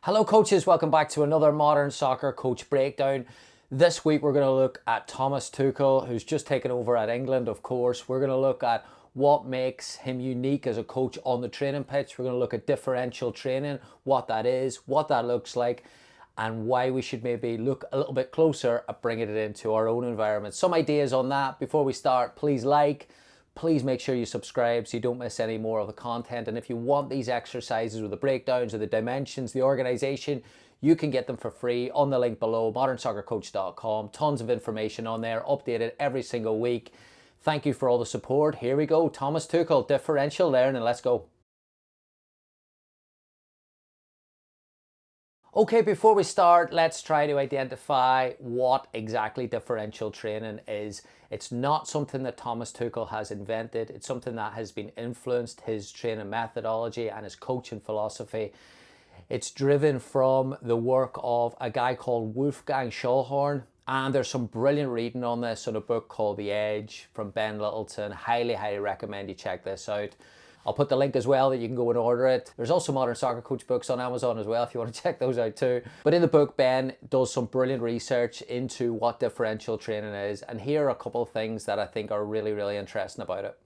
Hello coaches, welcome back to another Modern Soccer Coach Breakdown. This week we're going to look at Thomas Tuchel, who's just taken over at England, of course. We're going to look at what makes him unique as a coach on the training pitch. We're going to look at differential training, what that is, what that looks like, and why we should maybe look a little bit closer at bringing it into our own environment. Some ideas on that. Before we start, please make sure you subscribe so you don't miss any more of the content. And if you want these exercises with the breakdowns or the dimensions, the organization, you can get them for free on the link below, modernsoccercoach.com. Tons of information on there, updated every single week. Thank you for all the support. Here we go. Thomas Tuchel, differential learning. Let's go. Okay, before we start, let's try to identify what exactly differential training is. It's not something that Thomas Tuchel has invented. It's something that has been influenced his training methodology and his coaching philosophy. It's driven from the work of a guy called Wolfgang Schallhorn. And there's some brilliant reading on this in a book called The Edge from Ben Littleton. Highly recommend you check this out. I'll put the link as well that you can go and order it. There's also Modern Soccer Coach books on Amazon as well if you want to check those out too. But in the book, Ben does some brilliant research into what differential training is. And here are a couple of things that I think are really interesting about it.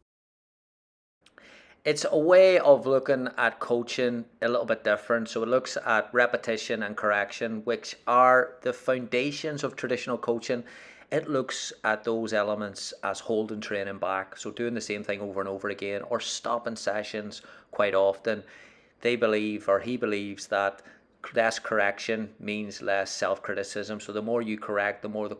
It's a way of looking at coaching a little bit different. So it looks at repetition and correction, which are the foundations of traditional coaching. It looks at those elements as holding training back, so doing the same thing over and over again, or stopping sessions quite often. He believes that less correction means less self-criticism. So the more you correct, the more the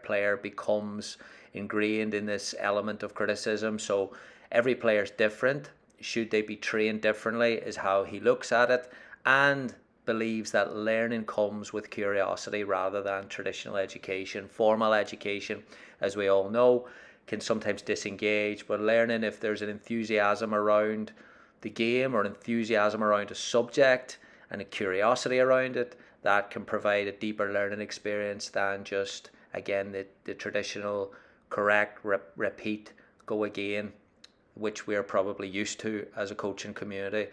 player becomes ingrained in this element of criticism. So every player is different. Should they be trained differently is how he looks at it, and believes that learning comes with curiosity rather than traditional education. Formal education, as we all know, can sometimes disengage, but learning, if there's an enthusiasm around the game or enthusiasm around a subject and a curiosity around it, that can provide a deeper learning experience than just, again, the traditional correct, repeat, go again, which we're probably used to as a coaching community.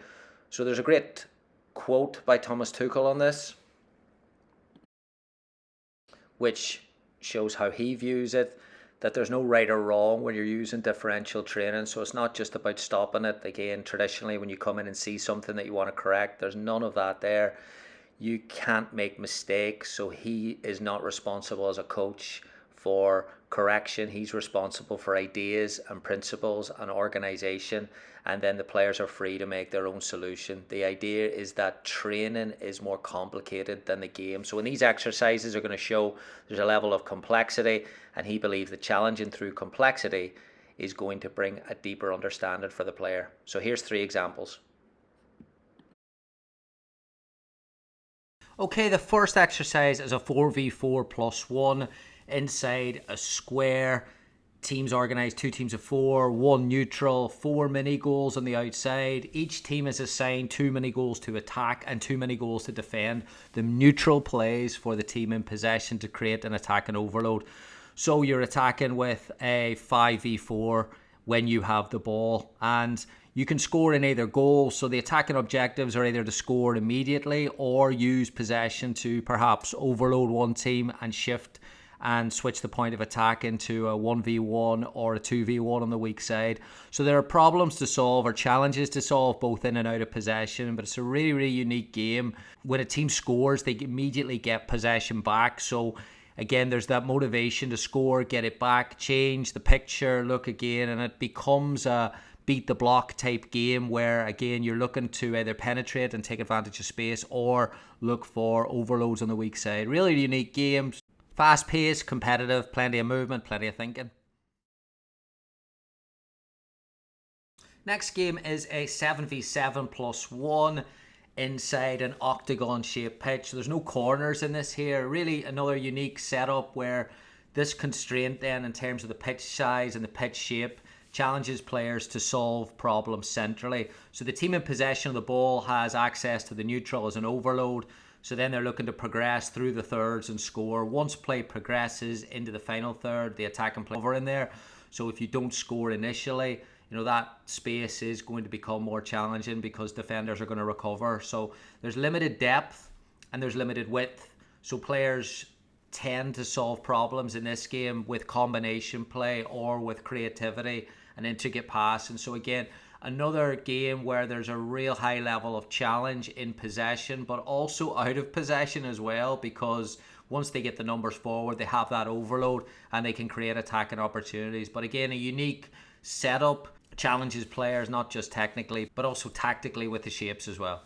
So there's a great quote by Thomas Tuchel on this, which shows how he views it, that there's no right or wrong when you're using differential training. So it's not just about stopping it. Again, traditionally, when you come in and see something that you want to correct, there's none of that there. You can't make mistakes. So he is not responsible as a coach for correction. He's responsible for ideas and principles and organization, and then the players are free to make their own solution. The idea is that training is more complicated than the game. So when these exercises are going to show there's a level of complexity, and he believes that challenging through complexity is going to bring a deeper understanding for the player. So here's 3 examples. Okay, the first exercise is a 4v4 plus 1 inside a square. Teams organised 2 teams of 4, 1 neutral, 4 mini goals on the outside. Each team is assigned 2 mini goals to attack and 2 mini goals to defend. The neutral plays for the team in possession to create an attack and overload. So you're attacking with a 5v4 when you have the ball, and you can score in either goal. So the attacking objectives are either to score immediately or use possession to perhaps overload one team and shift and switch the point of attack into a 1v1 or a 2v1 on the weak side. So there are problems to solve or challenges to solve both in and out of possession, but it's a really unique game. When a team scores, they immediately get possession back. So again, there's that motivation to score, get it back, change the picture, look again, and it becomes a beat the block type game where, again, you're looking to either penetrate and take advantage of space or look for overloads on the weak side. Really unique game. Fast-paced, competitive, plenty of movement, plenty of thinking. Next game is a 7v7 plus 1 inside an octagon-shaped pitch. So there's no corners in this here. Really another unique setup where this constraint then in terms of the pitch size and the pitch shape challenges players to solve problems centrally. So the team in possession of the ball has access to the neutral as an overload. So then they're looking to progress through the thirds and score. Once play progresses into the final third, the attacking play over in there. So if you don't score initially, that space is going to become more challenging because defenders are going to recover. So there's limited depth and there's limited width. So players tend to solve problems in this game with combination play or with creativity and intricate pass. And so again, another game where there's a real high level of challenge in possession, but also out of possession as well, because once they get the numbers forward, they have that overload and they can create attacking opportunities. But again, a unique setup challenges players not just technically, but also tactically with the shapes as well.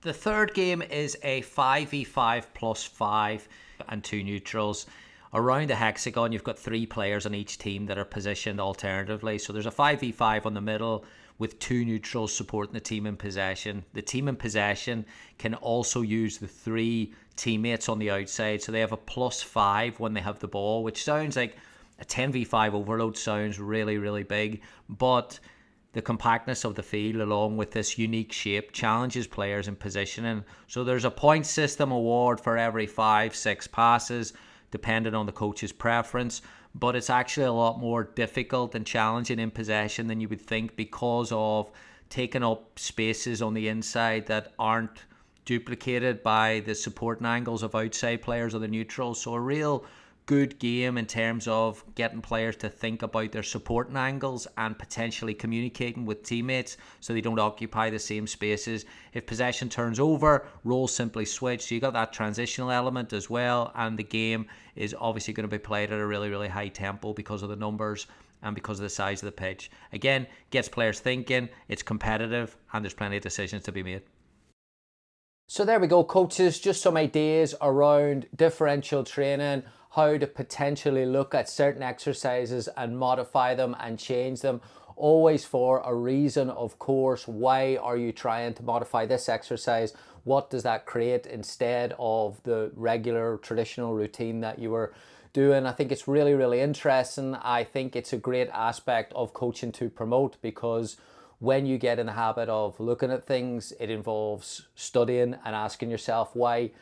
The third game is a 5v5 plus 5 and 2 neutrals. Around the hexagon, you've got 3 players on each team that are positioned alternatively. So there's a 5v5 on the middle with 2 neutrals supporting the team in possession. The team in possession can also use the 3 teammates on the outside. So they have a +5 when they have the ball, which sounds like a 10v5 overload, sounds really, really big. But the compactness of the field, along with this unique shape, challenges players in positioning. So there's a point system award for every 5-6 passes, depending on the coach's preference. But it's actually a lot more difficult and challenging in possession than you would think, because of taking up spaces on the inside that aren't duplicated by the supporting angles of outside players or the neutrals. So a real good game in terms of getting players to think about their supporting angles and potentially communicating with teammates so they don't occupy the same spaces. If possession turns over, roles simply switch. So you got that transitional element as well, and the game is obviously going to be played at a really, really high tempo because of the numbers and because of the size of the pitch. Again, gets players thinking, it's competitive, and there's plenty of decisions to be made. So there we go, coaches, just some ideas around differential training, how to potentially look at certain exercises and modify them and change them, always for a reason, of course. Why are you trying to modify this exercise? What does that create instead of the regular traditional routine that you were doing? I think it's really, really interesting. I think it's a great aspect of coaching to promote, because when you get in the habit of looking at things, it involves studying and asking yourself why.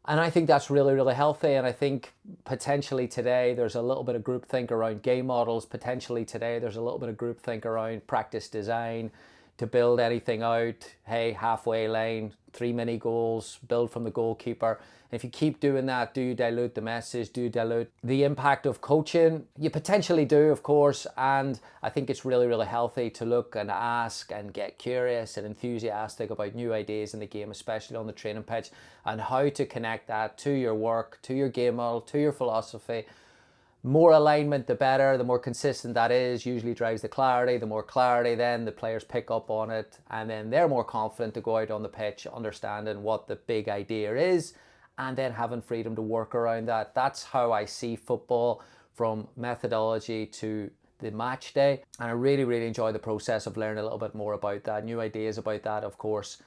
And I think that's really, really healthy. And I think potentially today there's a little bit of groupthink around game models. Potentially today there's a little bit of groupthink around practice design, to build anything out. Hey, halfway line, 3 mini goals, build from the goalkeeper. If you keep doing that, do you dilute the message? Do you dilute the impact of coaching? You potentially do, of course. And I think it's really, really healthy to look and ask and get curious and enthusiastic about new ideas in the game, especially on the training pitch, and how to connect that to your work, to your game model, to your philosophy. More alignment, the better. The more consistent that is, usually drives the clarity. The more clarity, then the players pick up on it, and then they're more confident to go out on the pitch, understanding what the big idea is, and then having freedom to work around that. That's how I see football, from methodology to the match day. And I really, really enjoy the process of learning a little bit more about that. New ideas about that, of course,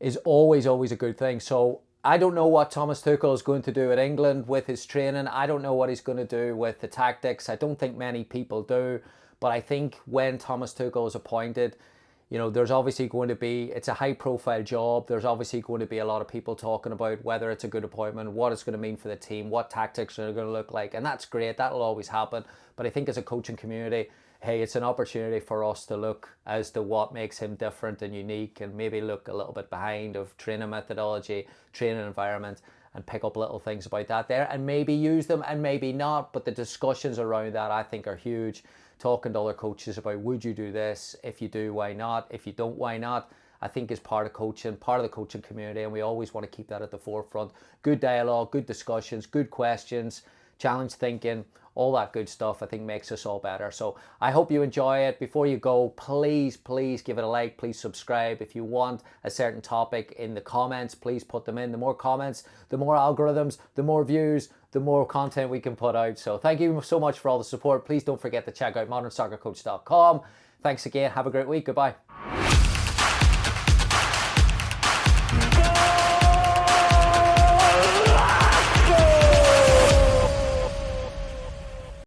is always, always a good thing. So I don't know what Thomas Tuchel is going to do at England with his training. I don't know what he's going to do with the tactics. I don't think many people do. But I think when Thomas Tuchel is appointed, you know, there's obviously going to be, it's a high profile job. There's obviously going to be a lot of people talking about whether it's a good appointment, what it's going to mean for the team, what tactics are going to look like. And that's great. That'll always happen. But I think as a coaching community, hey, it's an opportunity for us to look as to what makes him different and unique, and maybe look a little bit behind of training methodology, training environment, and pick up little things about that there, and maybe use them and maybe not. But the discussions around that, I think, are huge. Talking to other coaches about, would you do this? If you do, why not? If you don't, why not? I think is part of coaching, part of the coaching community, and we always want to keep that at the forefront. Good dialogue, good discussions, good questions, challenge thinking, all that good stuff, I think makes us all better. So I hope you enjoy it. Before you go, please give it a like. Please subscribe. If you want a certain topic in the comments, please put them in. The more comments, the more algorithms, the more views, the more content we can put out. So thank you so much for all the support. Please don't forget to check out modernsoccercoach.com. Thanks again. Have a great week. Goodbye.